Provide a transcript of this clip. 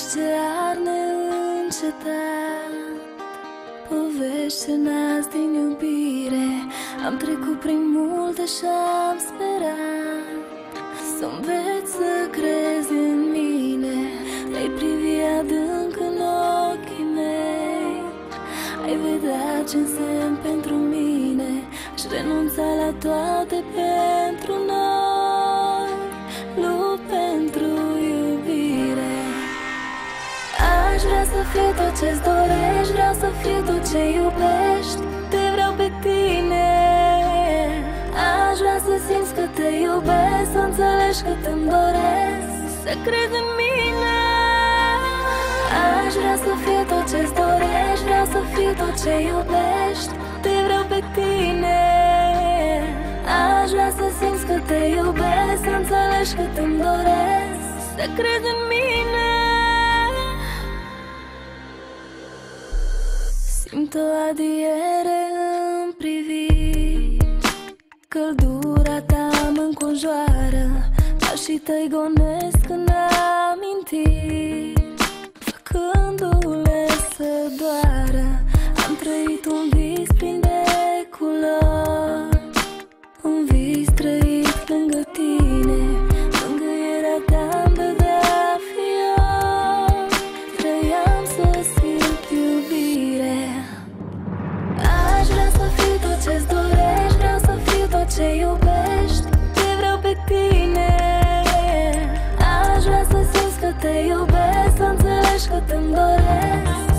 Pași ce ar neîncetat, povești ce nasc din iubire. Am trecut prin multe și-am sperat să înveți să crezi în mine. Ai privi adânc în ochii mei, ai vedea ce însemn pentru mine. Aș renunța la toate pentru noi, lupt pentru iubire. Aș vrea să fiu tot ce-ți dorești, vreau să fiu tot ce iubești. Te vreau pe tine. Aș vrea să simți că te iubesc, să înțelegi că te-mi doresc, să crezi în mine. Aș vrea să fiu tot ce-ți dorești, vreau să fiu tot ce iubești. Te vreau pe tine. Aș vrea să simți că te iubesc, să înțelegi că te-mi doresc, să crezi în mine. Simt o adiere în priviri, căldura ta mă înconjoară, pașii tăi gonesc în amintiri, făcându-le să doară. Am trăit un vis plin de culori, un vis trăit lângă tine. Mângâierea ta-mi dădea fior, trăiam să simt iubire. Aș vrea să fiu tot ce-ți dorești, vreau să fiu tot ce iubești. Te vreau pe tine. Aș vrea să simți că te iubesc, să înțelegi că te-mi doresc,